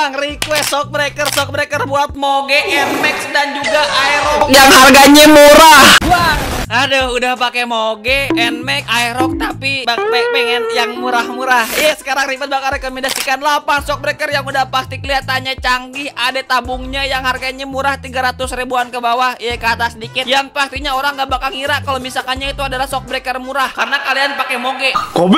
Bang, request shockbreaker buat Moge, Nmax dan juga Aerox yang harganya murah. Bang, aduh, udah pakai Moge, Nmax, Aerox tapi pengen yang murah-murah. Sekarang Rifan bakal rekomendasikan 8 shockbreaker yang udah pasti kelihatannya canggih, ada tabungnya yang harganya murah 300 ribuan ke bawah, ke atas sedikit. Yang pastinya orang gak bakal ngira kalau misalkannya itu adalah shockbreaker murah karena kalian pakai Moge.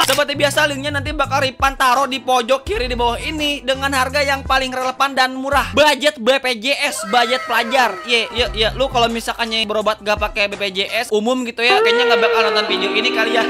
Seperti biasa linknya nanti bakal Rifan taruh di pojok kiri di bawah ini dengan harga yang paling relevan dan murah. Budget BPJS, budget pelajar. Lu kalau misalkannya berobat gak pakai BPJS umum gitu ya, kayaknya gak bakal nonton video ini kali ya.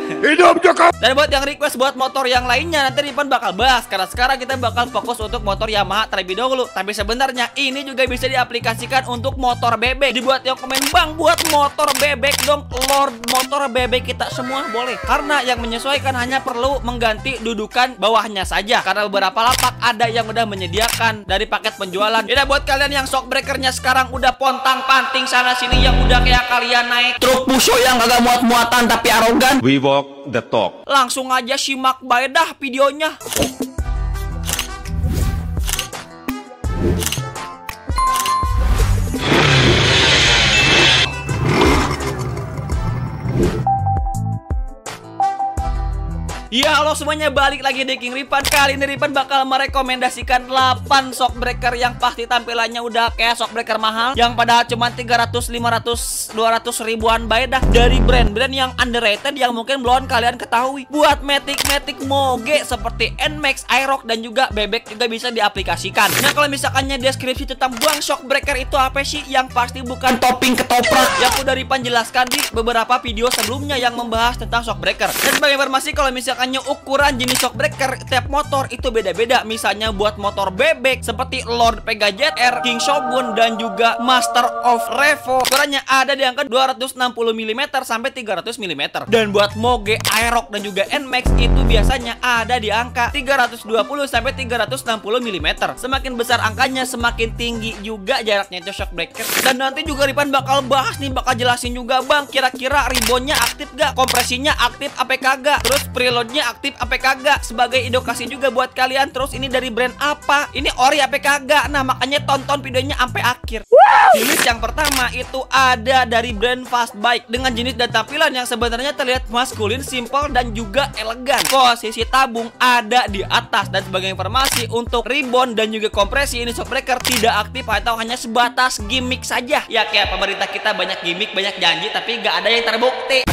Hidup Jokowi. Dan buat yang request buat motor yang lainnya nanti Rifan bakal bahas, karena sekarang kita bakal fokus untuk motor Yamaha terlebih dahulu. Tapi sebenarnya ini juga bisa diaplikasikan untuk motor bebek. Dibuat yang komen, Bang, buat motor bebek dong. Lord motor bebek kita semua boleh, karena yang menyesuaikan hanya perlu mengganti dudukan bawahnya saja, karena beberapa lapak ada yang udah menyediakan dari paket penjualan. Jadi buat kalian yang shockbreakernya sekarang udah pontang-panting sana sini, yang udah kayak kalian naik truk Pusho yang agak muat-muatan tapi arogan, we walk the talk. langsung aja simak bae dah videonya. Ya halo semuanya, balik lagi di King Rifan. Kali ini Rifan bakal merekomendasikan 8 shockbreaker yang pasti tampilannya udah kayak shockbreaker mahal, yang padahal cuma 300, 500, 200 ribuan baedah, dari brand-brand yang underrated yang mungkin belum kalian ketahui. Buat Matic Moge seperti Nmax, Aerox dan juga bebek juga bisa diaplikasikan. Nah kalau misalkannya deskripsi tentang Bang shockbreaker itu apa sih, yang pasti bukan topping ketoprak yang udah Rifan jelaskan di beberapa video sebelumnya yang membahas tentang shockbreaker. Dan sebagai informasi, kalau misalkan ukuran jenis shockbreaker tiap motor itu beda-beda. Misalnya buat motor bebek seperti Lord Pega ZR, King Shogun dan juga Master of Revo, ukurannya ada di angka 260 mm sampai 300 mm. Dan buat Moge, Aerox dan juga Nmax itu biasanya ada di angka 320 sampai 360 mm. Semakin besar angkanya semakin tinggi juga jaraknya itu shockbreaker. Dan nanti juga Rifan bakal bahas nih, bakal jelasin juga, Bang, kira-kira ribbonnya aktif gak, kompresinya aktif apa kagak, terus preload aktif apa kagak, sebagai edukasi juga buat kalian. Terus ini dari brand apa, ini ori apa kagak. Nah makanya tonton videonya sampai akhir. Jenis yang pertama itu ada dari brand Fastbike dengan jenis dan tampilan yang sebenarnya terlihat maskulin, simple dan juga elegan. Posisi tabung ada di atas. Dan sebagai informasi, untuk ribbon dan juga kompresi ini shockbreaker tidak aktif atau hanya sebatas gimmick saja. Ya kayak pemerintah kita, banyak gimmick, banyak janji tapi gak ada yang terbukti.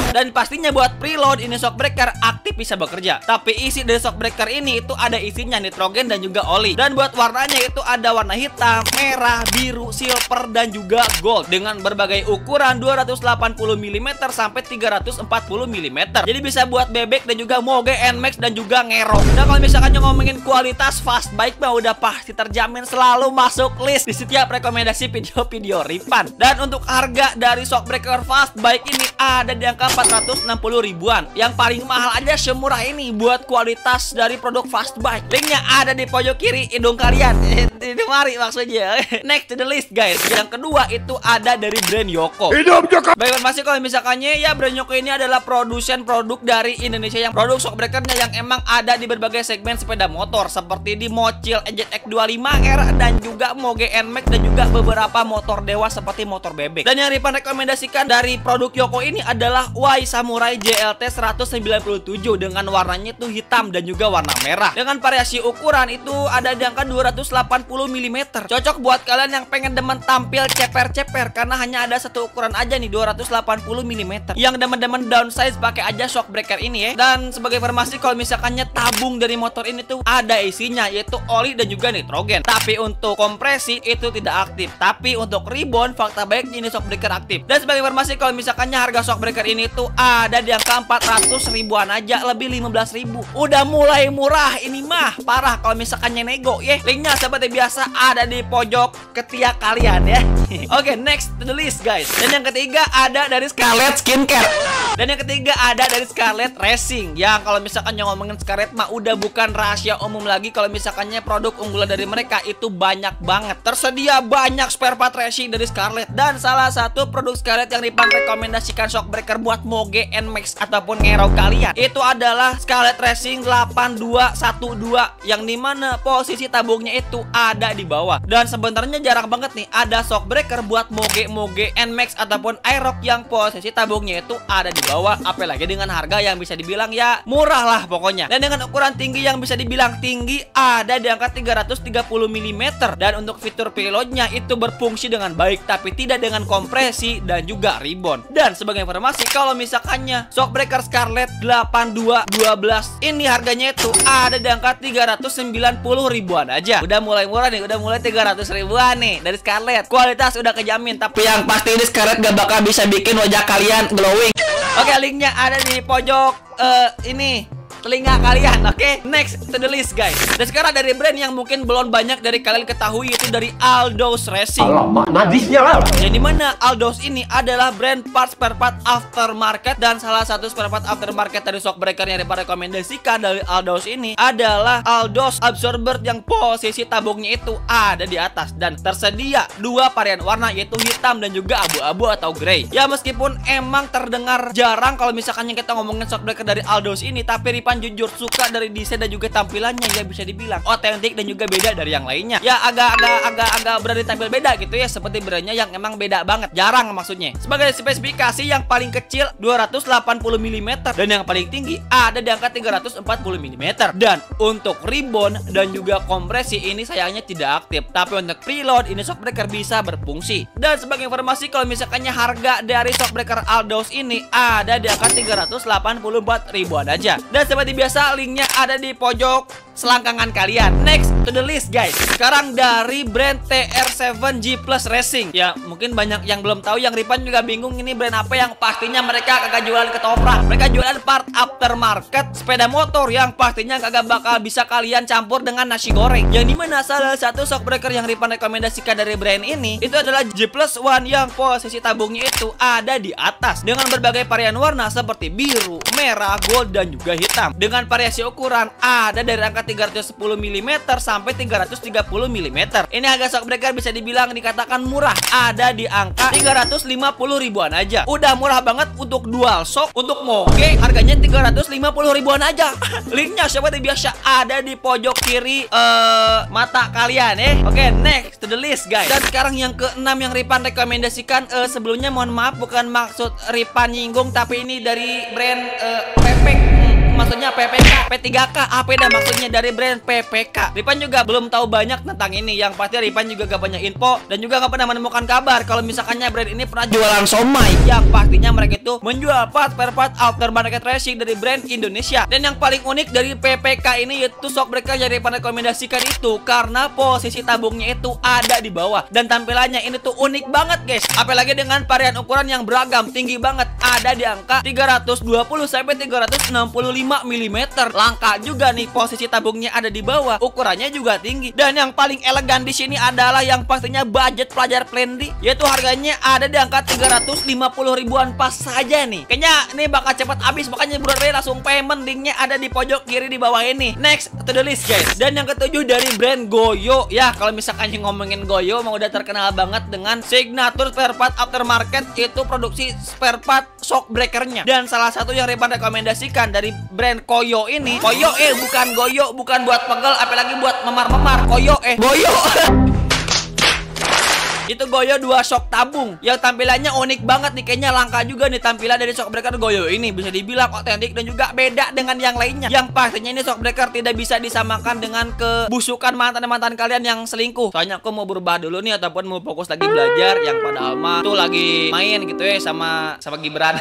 Dan pastinya buat preload ini shockbreaker aktif bisa bekerja. Tapi isi dari shockbreaker ini itu ada isinya nitrogen dan juga oli. Dan buat warnanya itu ada warna hitam, merah, biru, silver dan juga gold dengan berbagai ukuran 280 mm sampai 340 mm. Jadi bisa buat bebek dan juga Moge, Nmax dan juga Aerox. Dan kalau misalkan ngomongin kualitas Fastbike mah udah pasti terjamin selalu masuk list di setiap rekomendasi video-video Rifan. Dan untuk harga dari shockbreaker Fastbike ini ada di angka 460 ribuan. Yang paling mahal aja semurah ini buat kualitas dari produk Fastbike. Linknya ada di pojok kiri hidung kalian. Ini mari maksudnya. Next to the list guys. Yang kedua itu ada dari brand Yoko. Hidup Jokowi. Baik informasi kalau misalkannya ya, brand Yoko ini adalah produsen produk dari Indonesia yang produk shockbreakernya yang emang ada di berbagai segmen sepeda motor seperti di Mochil EZX25R dan juga Moge Nmax dan juga beberapa motor dewa seperti motor bebek. Dan yang Rifan rekomendasikan dari produk Yoko ini adalah Y Samurai JLT 197 dengan warnanya itu hitam dan juga warna merah. Dengan variasi ukuran itu ada di angka 280 mm. Cocok buat kalian yang pengen demen tampil ceper-ceper karena hanya ada satu ukuran aja nih, 280 mm. Yang demen-demen downsize pakai aja shockbreaker ini ya. Dan sebagai informasi kalau misalkannya tabung dari motor ini tuh ada isinya yaitu oli dan juga nitrogen. Tapi untuk kompresi itu tidak aktif. Tapi untuk ribbon fakta baik jenis shockbreaker aktif. Dan sebagai informasi kalau misalkannya harga shockbreaker ini tuh ada di angka 400 ribuan aja, lebih 15 ribu. Udah mulai murah ini mah, parah kalau misalkannya nego ya. Linknya seperti biasa ada di pojok ketiak kalian ya. Oke, next to the list guys. Dan yang ketiga ada dari Scarlett Skincare. Dan yang ketiga ada dari Scarlett Racing. Ya kalau misalkan yang ngomongin Scarlett mah udah bukan rahasia umum lagi. Kalau misalkannya produk unggulan dari mereka itu banyak banget. Tersedia banyak spare part racing dari Scarlett. Dan salah satu produk Scarlett yang Ripan rekomendasikan shockbreaker buat Moge, Nmax ataupun Ngero kalian itu adalah Scarlett Racing 8212, yang dimana posisi tabungnya itu ada di bawah. Dan sebenarnya jarang banget nih ada shockbreaker buat Moge, Nmax ataupun Aerox yang posisi tabungnya itu ada di bawah. Apalagi dengan harga yang bisa dibilang ya murah lah pokoknya. Dan dengan ukuran tinggi yang bisa dibilang tinggi ada di angka 330 mm. Dan untuk fitur payloadnya itu berfungsi dengan baik, tapi tidak dengan kompresi dan juga ribbon. Dan sebagai informasi, kalau misalkannya shockbreaker Scarlett 8212 ini harganya itu ada di angka 390 ribuan aja. Udah mulai murah nih, udah mulai 300 ribuan nih dari Scarlett. Kualitas udah kejamin, tapi yang pasti ini Scarlett gak bakal bisa bikin wajah kalian glowing. Oke, linknya ada di pojok ini telinga kalian. Oke, next to the list guys. Dan sekarang dari brand yang mungkin belum banyak dari kalian ketahui, itu dari Aldos Racing. Alamak, nadisnya lah. Yang dimana Aldos ini adalah brand spare part aftermarket. Dan salah satu spare part aftermarket dari shockbreaker yang direkomendasikan dari Aldos ini adalah Aldos Absorber, yang posisi tabungnya itu ada di atas. Dan tersedia dua varian warna, yaitu hitam dan juga abu-abu atau grey. Ya meskipun emang terdengar jarang kalau misalkan yang kita ngomongin shockbreaker dari Aldos ini, tapi Ripan jujur suka dari desain dan juga tampilannya. Ya bisa dibilang otentik dan juga beda dari yang lainnya. Ya agak berani tampil beda gitu ya, seperti brandnya yang emang beda banget, jarang maksudnya. Sebagai spesifikasi yang paling kecil 280 mm dan yang paling tinggi ada di angka 340 mm. Dan untuk ribbon dan juga kompresi ini sayangnya tidak aktif, tapi untuk preload ini shockbreaker bisa berfungsi. Dan sebagai informasi, kalau misalkannya harga dari shockbreaker Aldos ini ada di angka 384 ribuan aja. Dan seperti biasa linknya ada di pojok selangkangan kalian. Next to the list guys. Sekarang dari brand TR7G Plus Racing. Ya mungkin banyak yang belum tahu, yang Ripan juga bingung ini brand apa, yang pastinya mereka kagak jualan ketoprak. Mereka jualan part aftermarket sepeda motor yang pastinya kagak bakal bisa kalian campur dengan nasi goreng. Yang dimana salah satu shockbreaker yang Ripan rekomendasikan dari brand ini itu adalah G Plus One, yang posisi tabungnya itu ada di atas dengan berbagai varian warna seperti biru, merah, gold dan juga hitam. Dengan variasi ukuran ada dari angka 310 mm sampai 330 mm. Ini harga shockbreaker bisa dibilang dikatakan murah, ada di angka 350 ribuan aja. Udah murah banget untuk dual shock. Untuk Moge harganya 350 ribuan aja. Linknya seperti biasa ada di pojok kiri mata kalian ya. Oke, next to the list guys. Dan sekarang yang keenam yang Ripan rekomendasikan, sebelumnya mohon maaf bukan maksud Ripan nyinggung, tapi ini dari brand Pepek. Maksudnya PPK, P3K, apa dah maksudnya dari brand PPK. Ripan juga belum tahu banyak tentang ini. Yang pasti Ripan juga gak banyak info dan juga gak pernah menemukan kabar kalau misalkannya brand ini pernah jualan somai. Yang pastinya mereka itu menjual spare part aftermarket racing dari brand Indonesia. Dan yang paling unik dari PPK ini yaitu shockbreaker yang Ripan rekomendasikan itu karena posisi tabungnya itu ada di bawah. Dan tampilannya ini tuh unik banget guys. Apalagi dengan varian ukuran yang beragam, tinggi banget, ada di angka 320 sampai 365 mm. Langka juga nih, posisi tabungnya ada di bawah, ukurannya juga tinggi. Dan yang paling elegan di sini adalah yang pastinya budget pelajar friendly, yaitu harganya ada di angka 350 ribuan pas saja nih. Kayaknya nih bakal cepat habis, makanya bro-bro langsung payment. Linknya ada di pojok kiri di bawah ini. Next to the list guys. Dan yang ketujuh dari brand Goyo. Ya kalau misalkan yang ngomongin Goyo mau udah terkenal banget dengan signature spare part aftermarket, itu produksi spare part shockbreakernya. Dan salah satu yang Ripan rekomendasikan dari brand Koyo ini, Koyo bukan Goyo, bukan buat pegel, apalagi buat memar-memar. Koyo Goyo. Itu Goyo 2 shock tabung yang tampilannya unik banget nih. Kayaknya langka juga nih tampilan dari shockbreaker Goyo ini. Bisa dibilang otentik dan juga beda dengan yang lainnya. Yang pastinya ini shockbreaker tidak bisa disamakan dengan kebusukan mantan-mantan kalian yang selingkuh. Soalnya aku mau berubah dulu nih, ataupun mau fokus lagi belajar, yang padahal mah tuh lagi main gitu ya sama Gibran.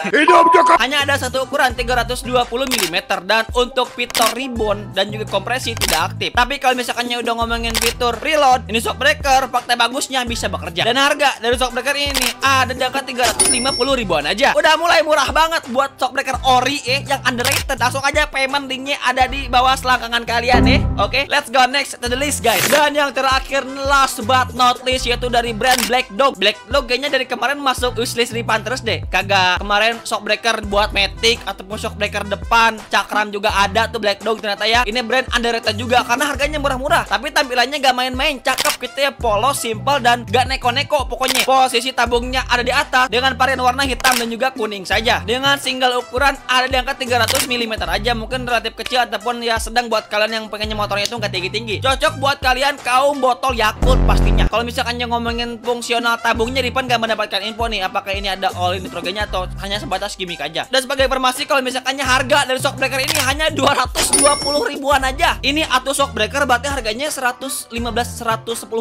Hanya ada satu ukuran 320 mm. Dan untuk fitur ribbon dan juga kompresi tidak aktif. Tapi kalau misalkannya udah ngomongin fitur reload, ini shockbreaker fakta bagusnya bisa bekerja aja. Dan harga dari shockbreaker ini ada di angka 350 ribuan aja. Udah mulai murah banget buat shockbreaker ori yang underrated. Langsung aja payment linknya ada di bawah selangkangan kalian Oke, let's go next to the list guys. Dan yang terakhir last but not least yaitu dari brand Black Dog. Black Dog kayaknya dari kemarin masuk wishlist Ripan terus deh. Kagak kemarin shockbreaker buat Matic ataupun shockbreaker depan cakram juga ada tuh Black Dog ternyata ya. Ini brand underrated juga karena harganya murah-murah, tapi tampilannya gak main-main, cakep gitu ya, polos, simple dan gak neko-neko pokoknya. Posisi tabungnya ada di atas dengan varian warna hitam dan juga kuning saja. Dengan single ukuran ada di angka 300 mm aja, mungkin relatif kecil ataupun ya sedang buat kalian yang pengennya motornya itu nggak tinggi-tinggi. Cocok buat kalian kaum botol Yakult pastinya. Kalau misalkan yang ngomongin fungsional tabungnya, Ripan gak mendapatkan info nih apakah ini ada all-in nitrogennya atau hanya sebatas gimmick aja. Dan sebagai informasi, kalau misalkannya harga dari shockbreaker ini hanya 220 ribuan aja. Ini atau shockbreaker berarti harganya 110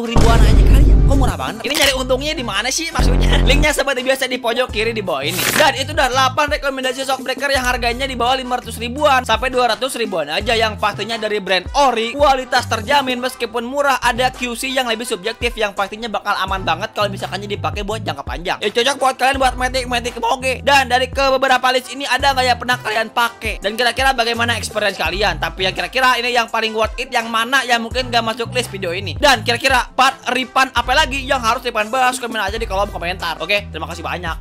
ribuan aja kali ya. Kok murah banget? Ini nyari untungnya di mana sih maksudnya? Linknya seperti biasa di pojok kiri di bawah ini. Dan itu udah 8 rekomendasi shockbreaker yang harganya di bawah 500 ribuan sampai 200 ribuan aja, yang pastinya dari brand ori, kualitas terjamin meskipun murah, ada QC yang lebih subjektif yang pastinya bakal aman banget kalau misalkannya dipakai buat jangka panjang. Ya cocok buat kalian buat Matic moge. Dan dari ke beberapa list ini ada nggak yang pernah kalian pakai? Dan kira-kira bagaimana experience kalian? Tapi yang kira-kira ini yang paling worth it yang mana yang mungkin gak masuk list video ini? Dan kira-kira part Ripan apa lagi yang harus Ripan bahas? Komen aja di kolom komentar. Oke, terima kasih banyak.